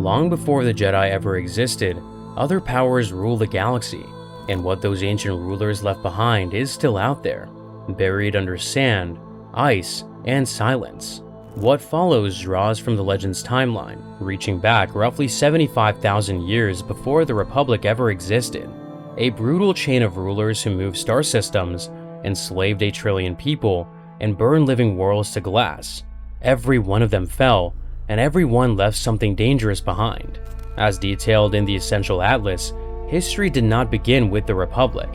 Long before the Jedi ever existed, other powers rule the galaxy, and what those ancient rulers left behind is still out there, buried under sand, ice, and silence. What follows draws from the Legends timeline, reaching back roughly 75,000 years before the Republic ever existed. A brutal chain of rulers who moved star systems, enslaved 8 trillion people, and burned living worlds to glass. Every one of them fell, and every one left something dangerous behind. As detailed in the Essential Atlas, history did not begin with the Republic.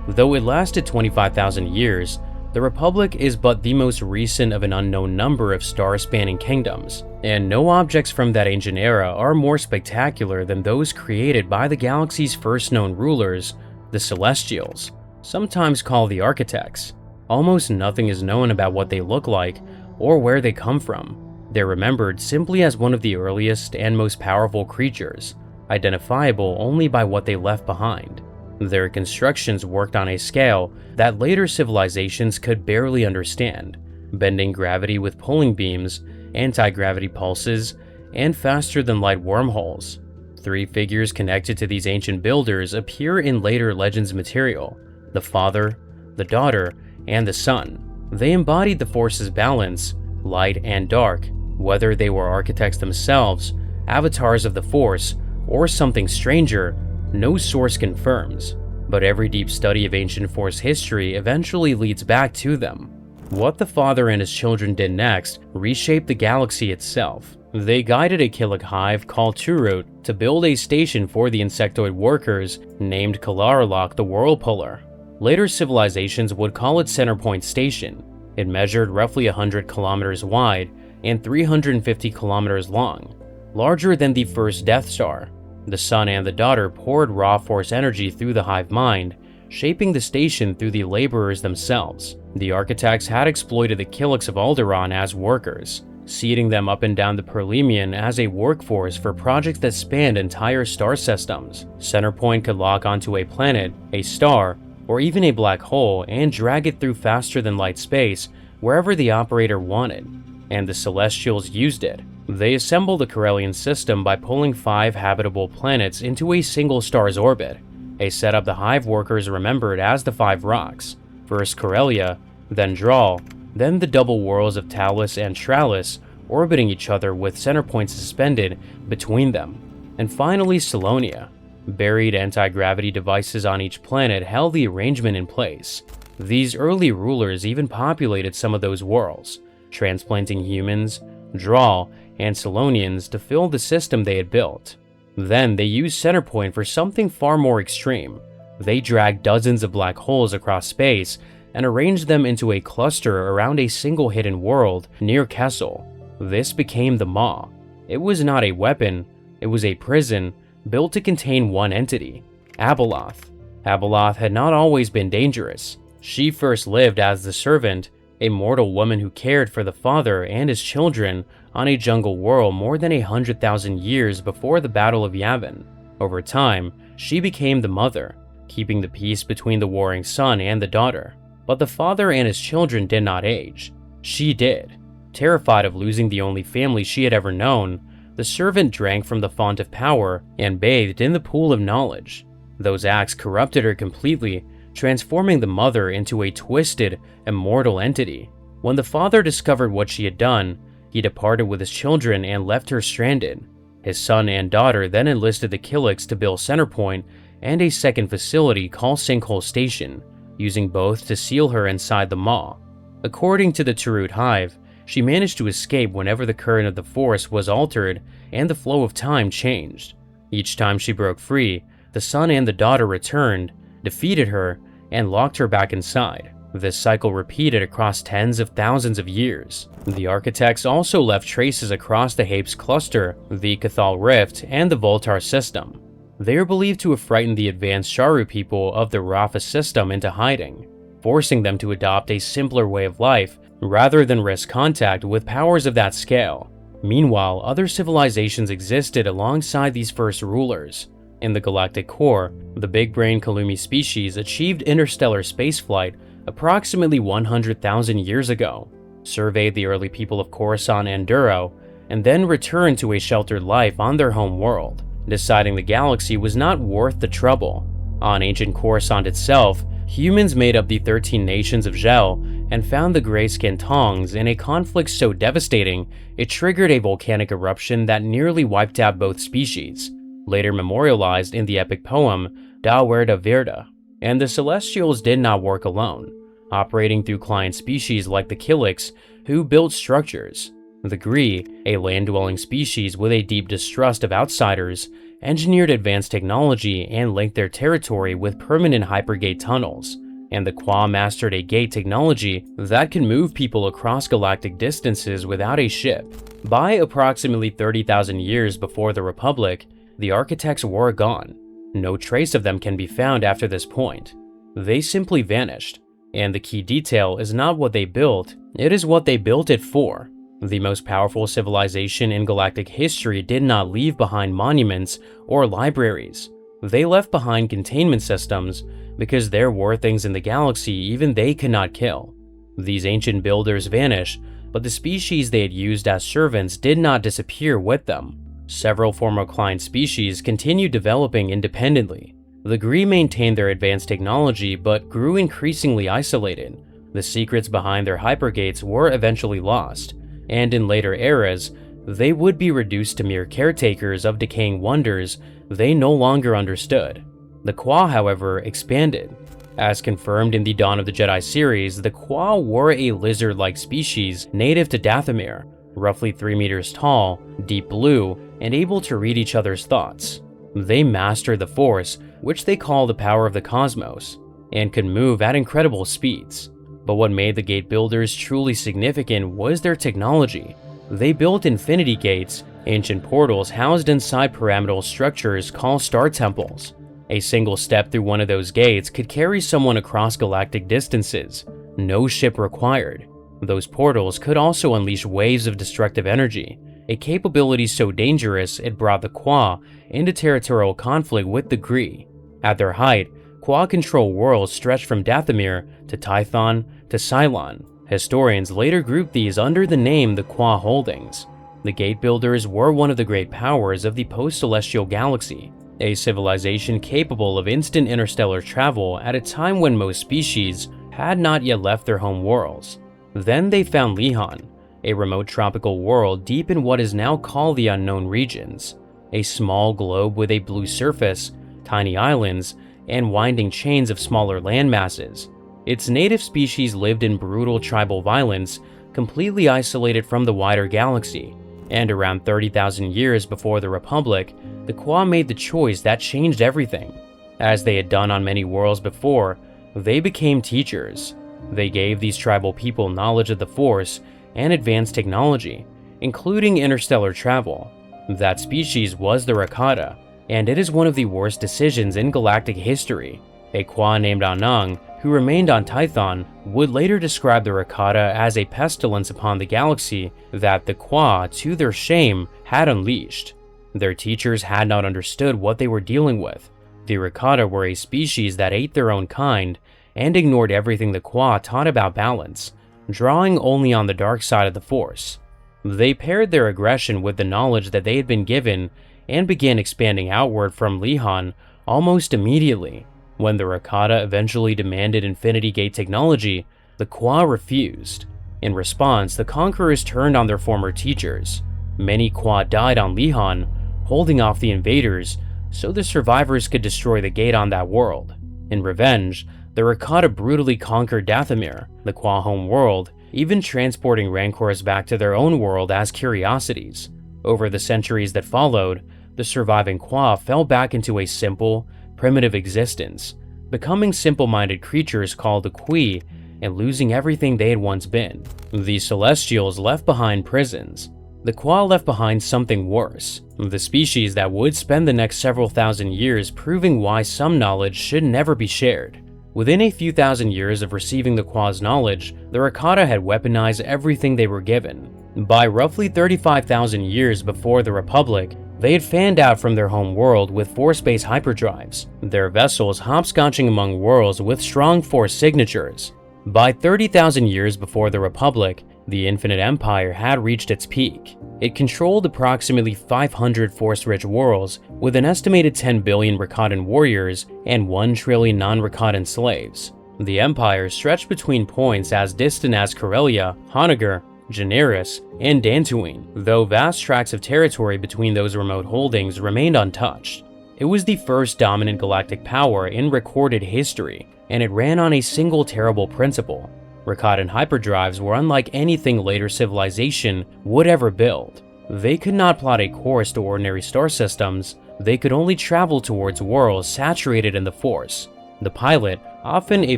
Though it lasted 25,000 years, the Republic is but the most recent of an unknown number of star-spanning kingdoms, and no objects from that ancient era are more spectacular than those created by the galaxy's first known rulers, the Celestials, sometimes called the Architects. Almost nothing is known about what they look like or where they come from. They're remembered simply as one of the earliest and most powerful creatures, identifiable only by what they left behind. Their constructions worked on a scale that later civilizations could barely understand, bending gravity with pulling beams, anti-gravity pulses, and faster-than-light wormholes. 3 figures connected to these ancient builders appear in later Legends material: the Father, the Daughter, and the Son. They embodied the Force's balance, light and dark, whether they were architects themselves, avatars of the Force, or something stranger. No source confirms, but every deep study of ancient Force history eventually leads back to them. What the Father and his children did next reshaped the galaxy itself. They guided a Killik hive called Turut to build a station for the insectoid workers named Kalaralok the Whirlpuller. Later civilizations would call it Centerpoint Station. It measured roughly 100 kilometers wide and 350 kilometers long, larger than the first Death Star. The Son and the Daughter poured raw Force energy through the hive mind, shaping the station through the laborers themselves. The Architects had exploited the Killiks of Alderaan as workers, seeding them up and down the Perlemian as a workforce for projects that spanned entire star systems. Centerpoint could lock onto a planet, a star, or even a black hole and drag it through faster-than-light space wherever the operator wanted, and the Celestials used it. They assembled the Corellian system by pulling 5 habitable planets into a single star's orbit, a setup the hive workers remembered as the 5 rocks. First Corellia, then Draal, then the double worlds of Talus and Tralis orbiting each other with Centerpoint suspended between them, and finally Salonia. Buried anti-gravity devices on each planet held the arrangement in place. These early rulers even populated some of those worlds, transplanting humans, Draal, and Salonians to fill the system they had built. Then they used Centerpoint for something far more extreme. They dragged dozens of black holes across space and arranged them into a cluster around a single hidden world near Kessel. This became the Maw. It was not a weapon, it was a prison built to contain one entity, Abaloth. Abaloth had not always been dangerous. She first lived as the Servant, a mortal woman who cared for the Father and his children on a jungle world more than 100,000 years before the Battle of Yavin. Over time, she became the Mother, keeping the peace between the warring son and the daughter. But the Father and his children did not age. She did. Terrified of losing the only family she had ever known, the Servant drank from the font of power and bathed in the pool of knowledge. Those acts corrupted her completely, transforming the Mother into a twisted, immortal entity. When the Father discovered what she had done, he departed with his children and left her stranded. His son and daughter then enlisted the Killiks to build Centerpoint and a second facility called Sinkhole Station, using both to seal her inside the Maw. According to the Turut hive, she managed to escape whenever the current of the Force was altered and the flow of time changed. Each time she broke free, the son and the daughter returned, defeated her, and locked her back inside. This cycle repeated across tens of thousands of years. The Architects also left traces across the Hapes cluster, the Cathal Rift, and the Voltar system. They are believed to have frightened the advanced Sharu people of the Rafa system into hiding, forcing them to adopt a simpler way of life rather than risk contact with powers of that scale. Meanwhile, other civilizations existed alongside these first rulers. In the galactic core, the big-brain Kalumi species achieved interstellar spaceflight approximately 100,000 years ago, surveyed the early people of Coruscant and Duro, and then returned to a sheltered life on their home world, deciding the galaxy was not worth the trouble. On ancient Coruscant itself, humans made up the 13 nations of Gel and found the gray-skinned Tongs in a conflict so devastating it triggered a volcanic eruption that nearly wiped out both species, later memorialized in the epic poem Da Werda Virda. And the Celestials did not work alone, operating through client species like the Killiks, who built structures. The Gree, a land-dwelling species with a deep distrust of outsiders, engineered advanced technology and linked their territory with permanent hypergate tunnels, and the Qua mastered a gate technology that can move people across galactic distances without a ship. By approximately 30,000 years before the Republic, the architects were gone. No trace of them can be found after this point. They simply vanished, and the key detail is not what they built, it is what they built it for. The most powerful civilization in galactic history did not leave behind monuments or libraries. They left behind containment systems because there were things in the galaxy even they could not kill. These ancient builders vanished, but the species they had used as servants did not disappear with them. Several former client species continued developing independently. The Gree maintained their advanced technology but grew increasingly isolated. The secrets behind their hypergates were eventually lost, and in later eras, they would be reduced to mere caretakers of decaying wonders they no longer understood. The Qua, however, expanded. As confirmed in the Dawn of the Jedi series, the Qua were a lizard-like species native to Dathomir, roughly 3 meters tall, deep blue, and able to read each other's thoughts. They mastered the Force, which they call the power of the cosmos, and could move at incredible speeds. But what made the gate builders truly significant was their technology. They built infinity gates, ancient portals housed inside pyramidal structures called star temples. A single step through one of those gates could carry someone across galactic distances, no ship required. Those portals could also unleash waves of destructive energy, a capability so dangerous it brought the Qua into territorial conflict with the Gree. At their height, Qua control worlds stretched from Dathomir to Tython to Cylon. Historians later grouped these under the name the Qua Holdings. The Gate Builders were one of the great powers of the post-celestial galaxy, a civilization capable of instant interstellar travel at a time when most species had not yet left their home worlds. Then they found Lihan, a remote tropical world deep in what is now called the Unknown Regions, a small globe with a blue surface, tiny islands, and winding chains of smaller landmasses. Its native species lived in brutal tribal violence, completely isolated from the wider galaxy, and around 30,000 years before the Republic, the Qua made the choice that changed everything. As they had done on many worlds before, they became teachers. They gave these tribal people knowledge of the Force and advanced technology, including interstellar travel. That species was the Rakata, and it is one of the worst decisions in galactic history. A Qua named Anung, who remained on Tython, would later describe the Rakata as a pestilence upon the galaxy that the Qua, to their shame, had unleashed. Their teachers had not understood what they were dealing with. The Rakata were a species that ate their own kind and ignored everything the Qua taught about balance, drawing only on the dark side of the Force. They paired their aggression with the knowledge that they had been given and began expanding outward from Lihan almost immediately. When the Rakata eventually demanded Infinity Gate technology, the Qua refused. In response, the Conquerors turned on their former teachers. Many Qua died on Lihan, holding off the invaders so the survivors could destroy the gate on that world. In revenge, the Rakata brutally conquered Dathomir, the Qua home world, even transporting Rancors back to their own world as curiosities. Over the centuries that followed, the surviving Qua fell back into a simple, primitive existence, becoming simple-minded creatures called the Qui and losing everything they had once been. The Celestials left behind prisons. The Qua left behind something worse, the species that would spend the next several thousand years proving why some knowledge should never be shared. Within a few thousand years of receiving the Qua's knowledge, the Rakata had weaponized everything they were given. By roughly 35,000 years before the Republic, they had fanned out from their home world with Force-based hyperdrives, their vessels hopscotching among worlds with strong Force signatures. By 30,000 years before the Republic, The Infinite Empire had reached its peak. It controlled approximately 500 force-rich worlds with an estimated 10 billion Rakatan warriors and 1 trillion non-Rakatan slaves. The Empire stretched between points as distant as Corellia, Honoghr, Generis, and Tatooine, though vast tracts of territory between those remote holdings remained untouched. It was the first dominant galactic power in recorded history, and it ran on a single terrible principle. Rakatan hyperdrives were unlike anything later civilization would ever build. They could not plot a course to ordinary star systems, they could only travel towards worlds saturated in the Force. The pilot, often a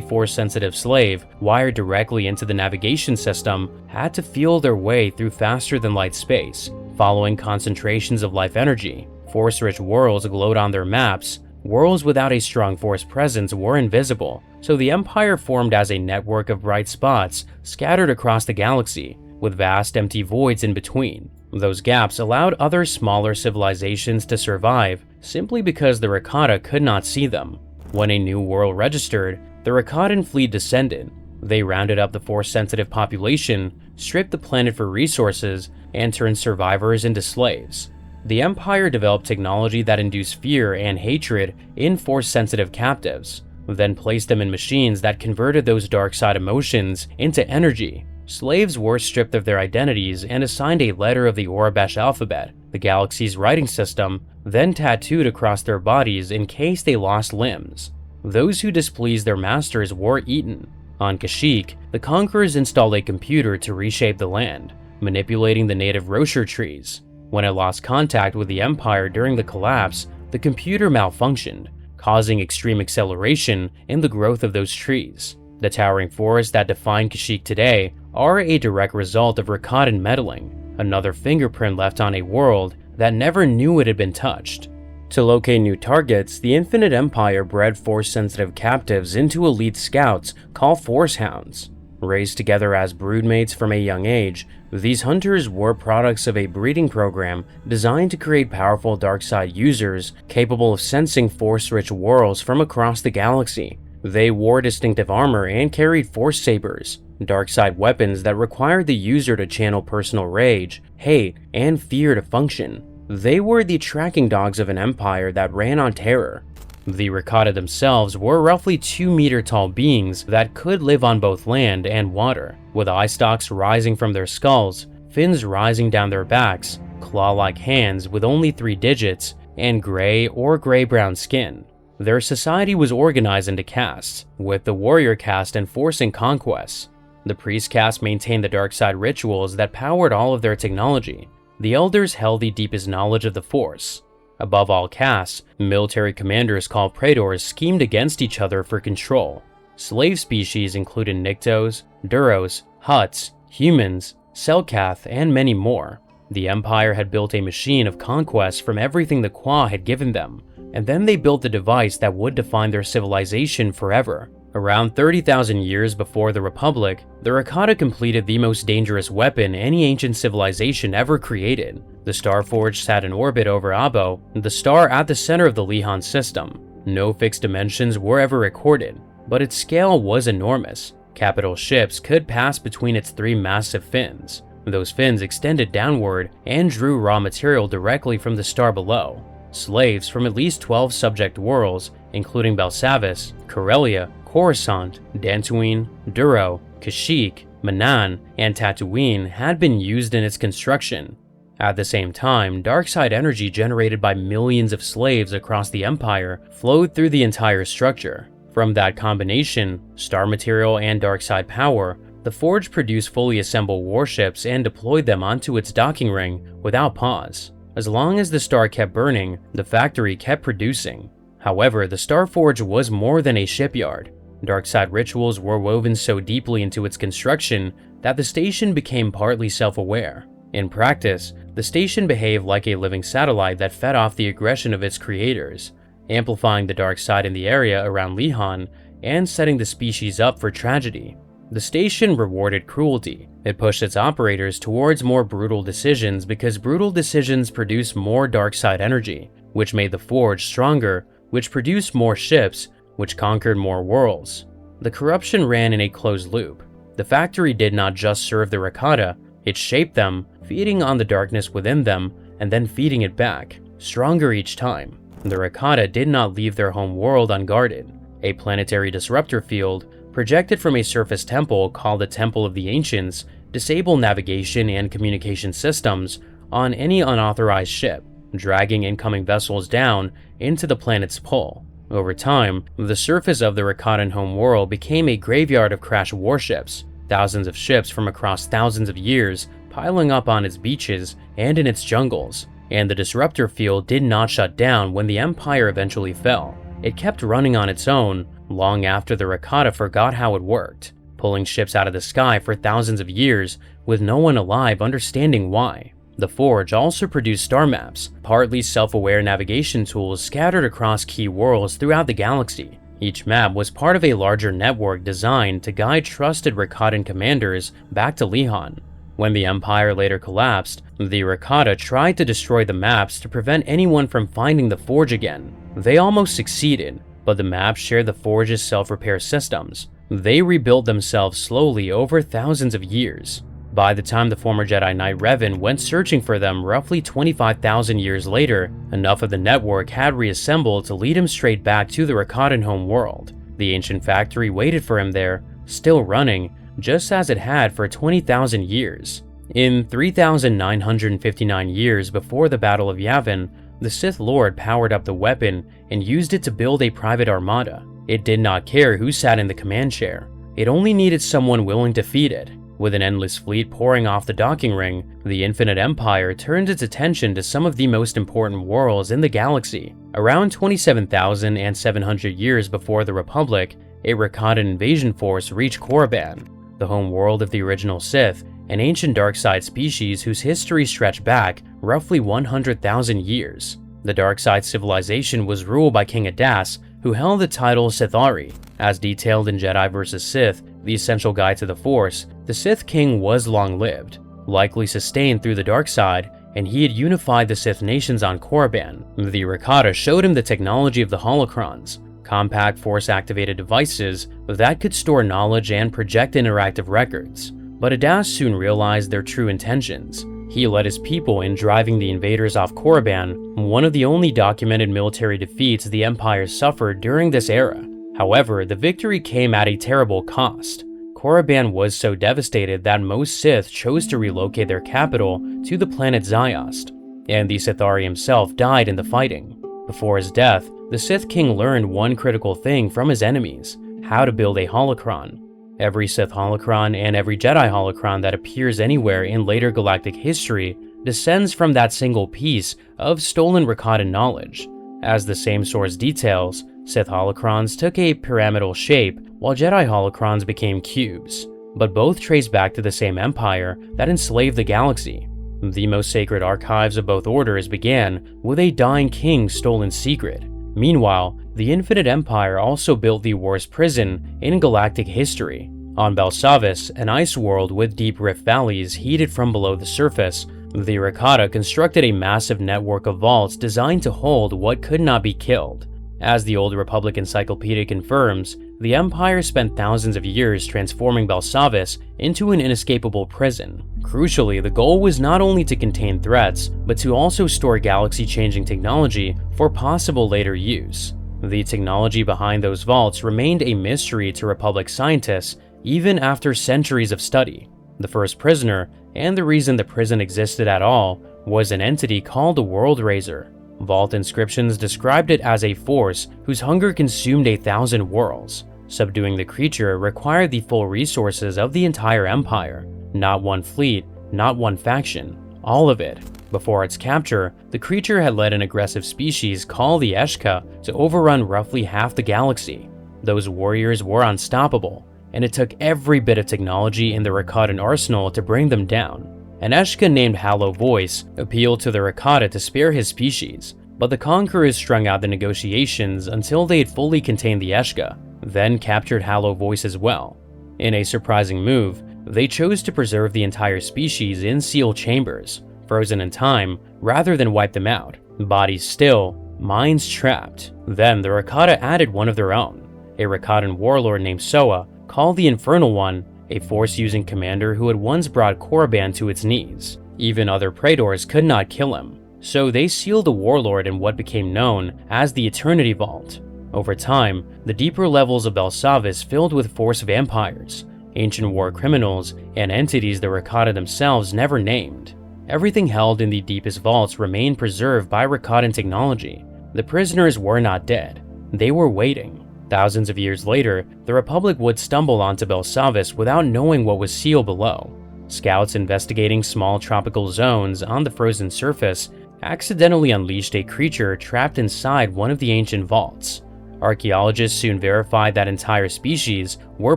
Force-sensitive slave wired directly into the navigation system, had to feel their way through faster-than-light space, following concentrations of life energy. Force-rich worlds glowed on their maps. Worlds without a strong Force presence were invisible, so the Empire formed as a network of bright spots scattered across the galaxy, with vast empty voids in between. Those gaps allowed other smaller civilizations to survive simply because the Rakata could not see them. When a new world registered, the Rakatan fleet descended. They rounded up the Force-sensitive population, stripped the planet for resources, and turned survivors into slaves. The Empire developed technology that induced fear and hatred in Force-sensitive captives, then placed them in machines that converted those dark side emotions into energy. Slaves were stripped of their identities and assigned a letter of the Aurebesh alphabet, the galaxy's writing system, then tattooed across their bodies in case they lost limbs. Those who displeased their masters were eaten. On Kashyyyk, the conquerors installed a computer to reshape the land, manipulating the native rocher trees. When it lost contact with the Empire during the collapse, the computer malfunctioned, causing extreme acceleration in the growth of those trees. The towering forests that define Kashyyyk today are a direct result of Rakatan meddling, another fingerprint left on a world that never knew it had been touched. To locate new targets, the Infinite Empire bred Force-sensitive captives into elite scouts called Force Hounds. Raised together as broodmates from a young age, these hunters were products of a breeding program designed to create powerful dark-side users capable of sensing Force-rich worlds from across the galaxy. They wore distinctive armor and carried Force sabers, dark-side weapons that required the user to channel personal rage, hate, and fear to function. They were the tracking dogs of an empire that ran on terror. The Rakata themselves were roughly 2-meter-tall beings that could live on both land and water, with eye stalks rising from their skulls, fins rising down their backs, claw-like hands with only 3 digits, and gray or gray-brown skin. Their society was organized into castes, with the warrior caste enforcing conquests. The priest caste maintained the dark side rituals that powered all of their technology. The elders held the deepest knowledge of the Force. Above all castes, military commanders called praetors schemed against each other for control. Slave species included Niktos, Duros, Hutts, humans, Selkath, and many more. The Empire had built a machine of conquest from everything the Qua had given them, and then they built the device that would define their civilization forever. Around 30,000 years before the Republic, the Rakata completed the most dangerous weapon any ancient civilization ever created. The Starforge sat in orbit over Abo, the star at the center of the Lihan system. No fixed dimensions were ever recorded, but its scale was enormous. Capital ships could pass between its 3 massive fins. Those fins extended downward and drew raw material directly from the star below. Slaves from at least 12 subject worlds, including Belsavis, Corellia, Coruscant, Tatooine, Duro, Kashyyyk, Manaan, and Tatooine had been used in its construction. At the same time, dark-side energy generated by millions of slaves across the Empire flowed through the entire structure. From that combination, star material and dark-side power, the Forge produced fully assembled warships and deployed them onto its docking ring without pause. As long as the star kept burning, the factory kept producing. However, the Starforge was more than a shipyard. Dark-side rituals were woven so deeply into its construction that the station became partly self-aware. In practice, the station behaved like a living satellite that fed off the aggression of its creators, amplifying the dark side in the area around Lihan and setting the species up for tragedy. The station rewarded cruelty. It pushed its operators towards more brutal decisions because brutal decisions produce more dark side energy, which made the Forge stronger, which produced more ships, which conquered more worlds. The corruption ran in a closed loop. The factory did not just serve the Rakata, it shaped them, feeding on the darkness within them and then feeding it back, stronger each time. The Rakata did not leave their home world unguarded. A planetary disruptor field, projected from a surface temple called the Temple of the Ancients, disabled navigation and communication systems on any unauthorized ship, dragging incoming vessels down into the planet's pull. Over time, the surface of the Rakatan homeworld became a graveyard of crashed warships, thousands of ships from across thousands of years piling up on its beaches and in its jungles. And the disruptor field did not shut down when the Empire eventually fell. It kept running on its own long after the Rakata forgot how it worked, pulling ships out of the sky for thousands of years with no one alive understanding why. The Forge also produced star maps, partly self-aware navigation tools scattered across key worlds throughout the galaxy. Each map was part of a larger network designed to guide trusted Rakatan commanders back to Lehon. When the Empire later collapsed, the Rakata tried to destroy the maps to prevent anyone from finding the Forge again. They almost succeeded, but the maps shared the Forge's self-repair systems. They rebuilt themselves slowly over thousands of years. By the time the former Jedi Knight Revan went searching for them roughly 25,000 years later, enough of the network had reassembled to lead him straight back to the Rakatan home world. The ancient factory waited for him there, still running, just as it had for 20,000 years. In 3,959 years before the Battle of Yavin, the Sith Lord powered up the weapon and used it to build a private armada. It did not care who sat in the command chair. It only needed someone willing to feed it. With an endless fleet pouring off the docking ring, the Infinite Empire turned its attention to some of the most important worlds in the galaxy. Around 27,700 years before the Republic, a Rakatan invasion force reached Korriban, the home world of the original Sith, an ancient darkside species whose history stretched back roughly 100,000 years. The darkside civilization was ruled by King Adas, who held the title Sithari. As detailed in Jedi vs. Sith, the essential guide to the Force, the Sith King was long-lived, likely sustained through the dark side, and he had unified the Sith nations on Korriban. The Rakata showed him the technology of the holocrons, compact Force-activated devices that could store knowledge and project interactive records. But Adas soon realized their true intentions. He led his people in driving the invaders off Korriban, one of the only documented military defeats the Empire suffered during this era. However, the victory came at a terrible cost. Korriban was so devastated that most Sith chose to relocate their capital to the planet Ziost, and the Sithari himself died in the fighting. Before his death, the Sith King learned one critical thing from his enemies: how to build a holocron. Every Sith holocron and every Jedi holocron that appears anywhere in later galactic history descends from that single piece of stolen Rakatan knowledge. As the same source details, Sith holocrons took a pyramidal shape, while Jedi holocrons became cubes, but both trace back to the same empire that enslaved the galaxy. The most sacred archives of both orders began with a dying king's stolen secret. Meanwhile, the Infinite Empire also built the worst prison in galactic history. On Belsavis, an ice world with deep rift valleys heated from below the surface, the Rakata constructed a massive network of vaults designed to hold what could not be killed. As the Old Republic Encyclopedia confirms, the Empire spent thousands of years transforming Belsavis into an inescapable prison. Crucially, the goal was not only to contain threats, but to also store galaxy-changing technology for possible later use. The technology behind those vaults remained a mystery to Republic scientists even after centuries of study. The first prisoner, and the reason the prison existed at all, was an entity called the World Raiser. Vault inscriptions described it as a force whose hunger consumed 1,000 worlds. Subduing the creature required the full resources of the entire empire. Not one fleet, not one faction, all of it. Before its capture, the creature had led an aggressive species called the Eshka to overrun roughly half the galaxy. Those warriors were unstoppable, and it took every bit of technology in the Rakatan arsenal to bring them down. An Eshka named Hollow Voice appealed to the Rakata to spare his species, but the Conquerors strung out the negotiations until they had fully contained the Eshka, then captured Hollow Voice as well. In a surprising move, they chose to preserve the entire species in sealed chambers, frozen in time, rather than wipe them out. Bodies still, minds trapped. Then the Rakata added one of their own, a Rakatan warlord named Soa, called the Infernal One, a Force-using commander who had once brought Korriban to its knees. Even other Praetors could not kill him, so they sealed the warlord in what became known as the Eternity Vault. Over time, the deeper levels of Belsavis filled with Force vampires, ancient war criminals, and entities the Rakata themselves never named. Everything held in the deepest vaults remained preserved by Rakatan technology. The prisoners were not dead. They were waiting. Thousands of years later, the Republic would stumble onto Belsavis without knowing what was sealed below. Scouts investigating small tropical zones on the frozen surface accidentally unleashed a creature trapped inside one of the ancient vaults. Archaeologists soon verified that entire species were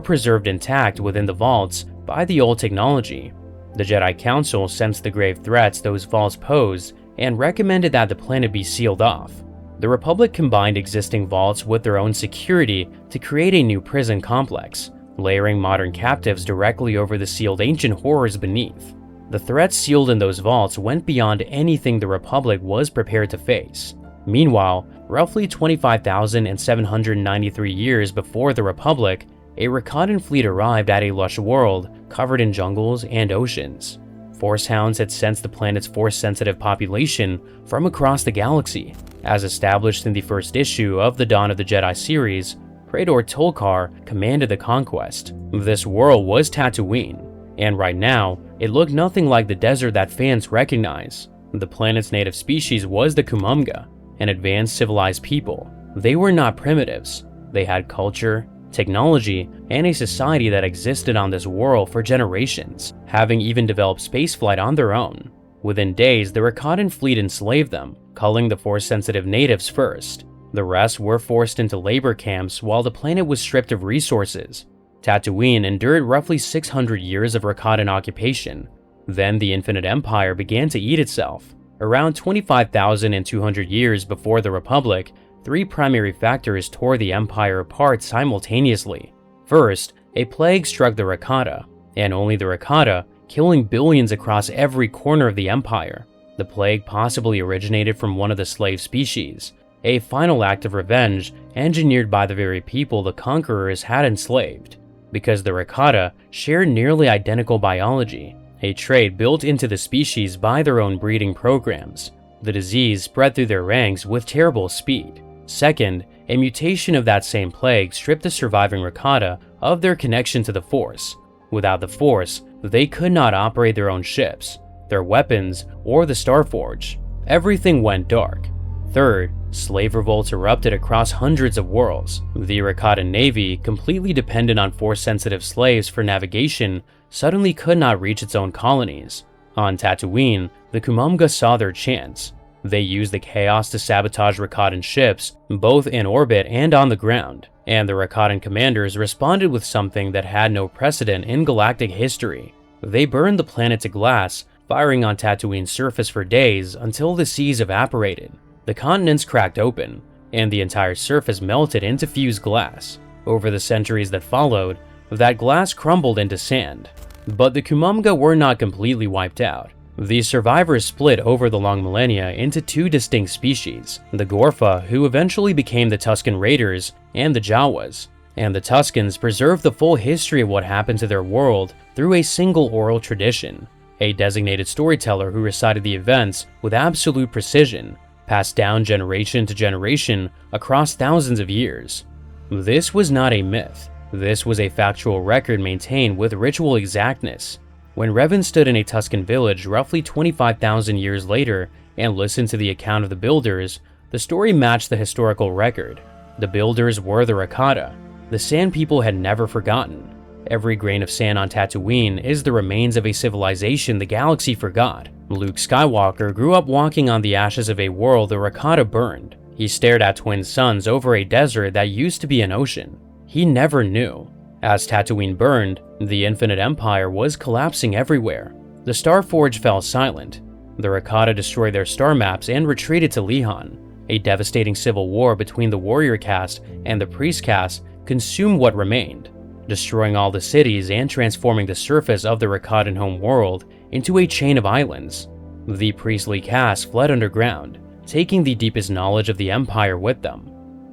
preserved intact within the vaults by the old technology. The Jedi Council sensed the grave threats those vaults posed and recommended that the planet be sealed off. The Republic combined existing vaults with their own security to create a new prison complex, layering modern captives directly over the sealed ancient horrors beneath. The threats sealed in those vaults went beyond anything the Republic was prepared to face. Meanwhile, roughly 25,793 years before the Republic, a Rakatan fleet arrived at a lush world covered in jungles and oceans. Force hounds had sensed the planet's Force-sensitive population from across the galaxy. As established in the first issue of the Dawn of the Jedi series, Praetor Tolkar commanded the conquest. This world was Tatooine, and right now, it looked nothing like the desert that fans recognize. The planet's native species was the Kumamga, an advanced civilized people. They were not primitives. They had culture, technology, and a society that existed on this world for generations, having even developed spaceflight on their own. Within days, the Rakatan fleet enslaved them, culling the Force-sensitive natives first. The rest were forced into labor camps while the planet was stripped of resources. Tatooine endured roughly 600 years of Rakatan occupation. Then the Infinite Empire began to eat itself. Around 25,200 years before the Republic, three primary factors tore the Empire apart simultaneously. First, a plague struck the Rakata, and only the Rakata, killing billions across every corner of the Empire. The plague possibly originated from one of the slave species, a final act of revenge engineered by the very people the conquerors had enslaved. Because the Rakata shared nearly identical biology, a trait built into the species by their own breeding programs, the disease spread through their ranks with terrible speed. Second, a mutation of that same plague stripped the surviving Rakata of their connection to the Force. Without the Force, they could not operate their own ships, their weapons, or the Starforge. Everything went dark. Third, slave revolts erupted across hundreds of worlds. The Rakatan Navy, completely dependent on Force-sensitive slaves for navigation, suddenly could not reach its own colonies. On Tatooine, the Kumamga saw their chance. They used the chaos to sabotage Rakatan ships, both in orbit and on the ground, and the Rakatan commanders responded with something that had no precedent in galactic history. They burned the planet to glass, firing on Tatooine's surface for days until the seas evaporated. The continents cracked open, and the entire surface melted into fused glass. Over the centuries that followed, that glass crumbled into sand. But the Kumamga were not completely wiped out. The survivors split over the long millennia into two distinct species, the Gorfa, who eventually became the Tusken Raiders, and the Jawas. And the Tuskens preserved the full history of what happened to their world through a single oral tradition, a designated storyteller who recited the events with absolute precision, passed down generation to generation across thousands of years. This was not a myth. This was a factual record maintained with ritual exactness. When Revan stood in a Tusken village roughly 25,000 years later and listened to the account of the builders, the story matched the historical record. The builders were the Rakata. The Sand People had never forgotten. Every grain of sand on Tatooine is the remains of a civilization the galaxy forgot. Luke Skywalker grew up walking on the ashes of a world the Rakata burned. He stared at twin suns over a desert that used to be an ocean. He never knew. As Tatooine burned, the Infinite Empire was collapsing everywhere. The Starforge fell silent. The Rakata destroyed their star maps and retreated to Lihan. A devastating civil war between the warrior caste and the priest caste consumed what remained, destroying all the cities and transforming the surface of the Rakatan home world into a chain of islands. The priestly caste fled underground, taking the deepest knowledge of the Empire with them.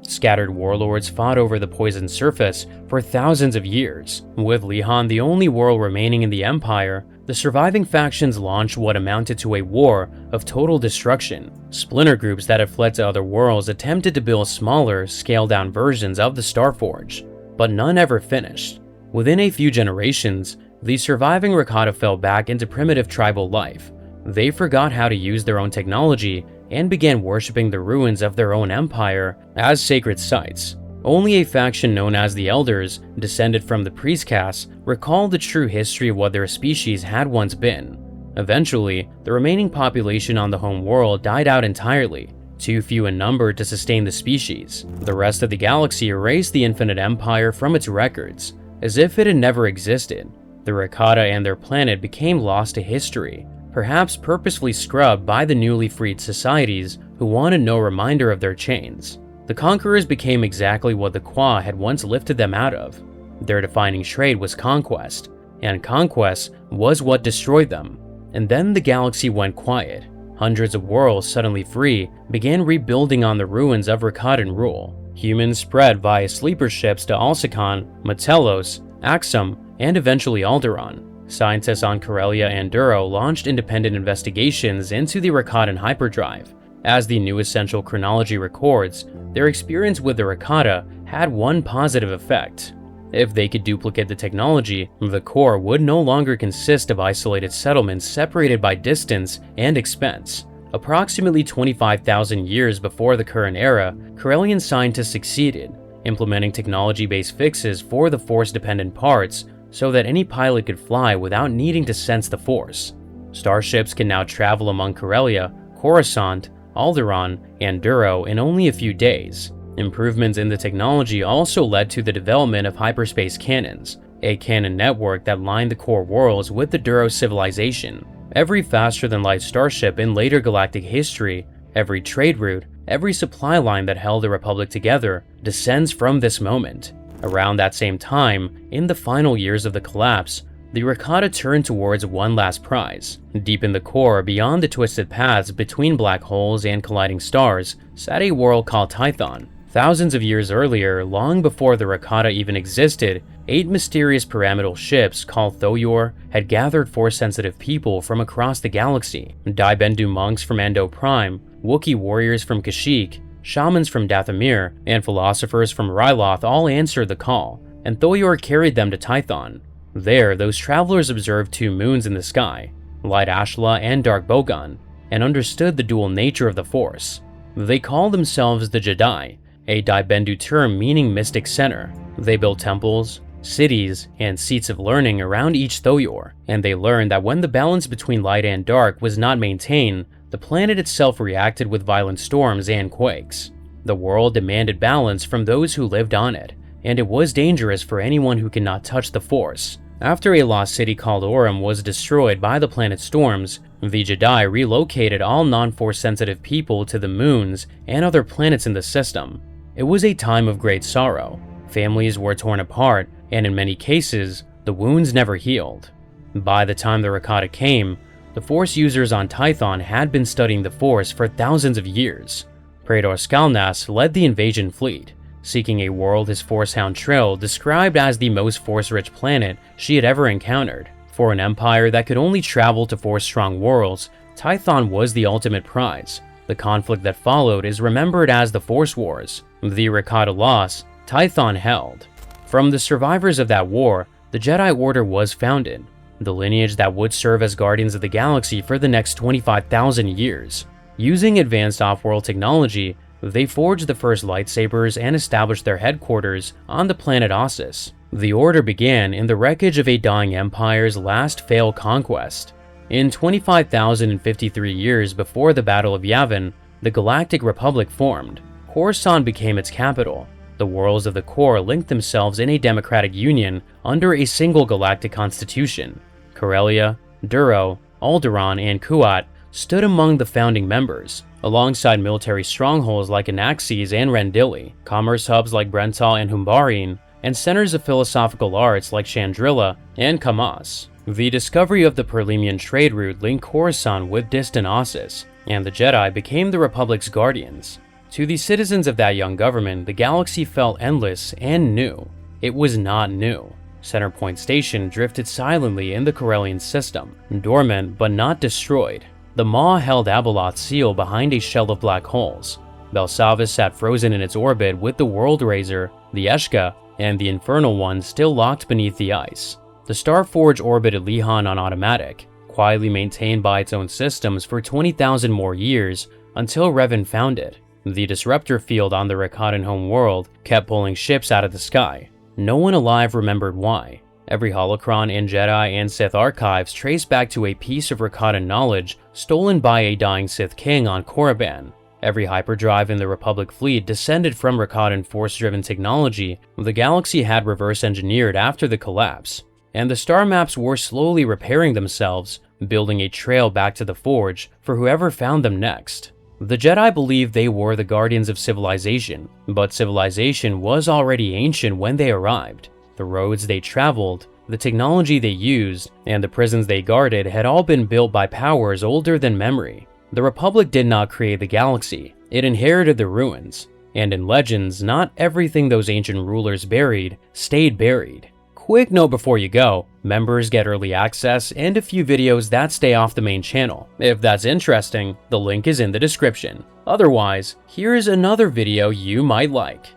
Scattered warlords fought over the poisoned surface for thousands of years. With Lihan the only world remaining in the Empire, the surviving factions launched what amounted to a war of total destruction. Splinter groups that had fled to other worlds attempted to build smaller, scaled-down versions of the Starforge, but none ever finished. Within a few generations, the surviving Rakata fell back into primitive tribal life. They forgot how to use their own technology and began worshipping the ruins of their own empire as sacred sites. Only a faction known as the Elders, descended from the priest caste, recalled the true history of what their species had once been. Eventually, the remaining population on the home world died out entirely, too few in number to sustain the species. The rest of the galaxy erased the Infinite Empire from its records, as if it had never existed. The Rakata and their planet became lost to history, perhaps purposefully scrubbed by the newly freed societies who wanted no reminder of their chains. The Conquerors became exactly what the Qua had once lifted them out of. Their defining trait was conquest, and conquest was what destroyed them. And then the galaxy went quiet. Hundreds of worlds, suddenly free, began rebuilding on the ruins of Rakatan rule. Humans spread via sleeper ships to Alsakan, Matelos, Axum, and eventually Alderaan. Scientists on Corellia and Duro launched independent investigations into the Rakatan hyperdrive. As the new essential chronology records, their experience with the Rakata had one positive effect. If they could duplicate the technology, the core would no longer consist of isolated settlements separated by distance and expense. Approximately 25,000 years before the current era, Corellian scientists succeeded, implementing technology-based fixes for the Force-dependent parts so that any pilot could fly without needing to sense the Force. Starships can now travel among Corellia, Coruscant, Alderaan, and Duro in only a few days. Improvements in the technology also led to the development of hyperspace cannons, a cannon network that lined the core worlds with the Duro civilization. Every faster-than-light starship in later galactic history, every trade route, every supply line that held the Republic together descends from this moment. Around that same time, in the final years of the collapse, the Rakata turned towards one last prize. Deep in the core, beyond the twisted paths between black holes and colliding stars, sat a world called Tython. Thousands of years earlier, long before the Rakata even existed, 8 mysterious pyramidal ships called Thoyor had gathered Force-sensitive people from across the galaxy. Daibendu monks from Endo Prime, Wookiee warriors from Kashyyyk, shamans from Dathomir, and philosophers from Ryloth all answered the call, and Thoyor carried them to Tython. There, those travelers observed 2 moons in the sky, Light Ashla and Dark Bogan, and understood the dual nature of the Force. They called themselves the Jedi, a Daibendu term meaning mystic center. They built temples, cities, and seats of learning around each Thoyor, and they learned that when the balance between light and dark was not maintained, the planet itself reacted with violent storms and quakes. The world demanded balance from those who lived on it, and it was dangerous for anyone who could not touch the Force. After a lost city called Orem was destroyed by the planet's storms, the Jedi relocated all non-Force sensitive people to the moons and other planets in the system. It was a time of great sorrow. Families were torn apart, and in many cases, the wounds never healed. By the time the Rakata came, the Force users on Tython had been studying the Force for thousands of years. Praetor Skalnas led the invasion fleet, seeking a world his Forcehound Trill described as the most Force-rich planet she had ever encountered. For an empire that could only travel to Force-strong worlds, Tython was the ultimate prize. The conflict that followed is remembered as the Force Wars. The Rakata lost, Tython held. From the survivors of that war, the Jedi Order was founded, the lineage that would serve as guardians of the galaxy for the next 25,000 years. Using advanced off-world technology, they forged the first lightsabers and established their headquarters on the planet Ossus. The Order began in the wreckage of a dying empire's last failed conquest. In 25,053 years before the Battle of Yavin, the Galactic Republic formed. Coruscant became its capital. The worlds of the core linked themselves in a democratic union under a single galactic constitution. Corellia, Duro, Alderaan, and Kuat stood among the founding members, alongside military strongholds like Anaxes and Rendili, commerce hubs like Brental and Humbarine, and centers of philosophical arts like Chandrila and Kamas. The discovery of the Perlemian trade route linked Coruscant with distant Ossus, and the Jedi became the Republic's guardians. To the citizens of that young government, the galaxy felt endless and new. It was not new. Centerpoint Station drifted silently in the Corellian system, dormant but not destroyed. The Maw held Abaloth's seal behind a shell of black holes. Belsavis sat frozen in its orbit with the World Razor, the Eshka, and the Infernal One still locked beneath the ice. The Starforge orbited Lihan on automatic, quietly maintained by its own systems for 20,000 more years until Revan found it. The disruptor field on the Rakatan home world kept pulling ships out of the sky. No one alive remembered why. Every holocron in Jedi and Sith archives traced back to a piece of Rakatan knowledge stolen by a dying Sith king on Korriban. Every hyperdrive in the Republic fleet descended from Rakatan force-driven technology the galaxy had reverse-engineered after the collapse. And the star maps were slowly repairing themselves, building a trail back to the Forge for whoever found them next. The Jedi believed they were the guardians of civilization, but civilization was already ancient when they arrived. The roads they traveled, the technology they used, and the prisons they guarded had all been built by powers older than memory. The Republic did not create the galaxy, it inherited the ruins. And in Legends, not everything those ancient rulers buried stayed buried. Quick note before you go, members get early access and a few videos that stay off the main channel. If that's interesting, the link is in the description. Otherwise, here's another video you might like.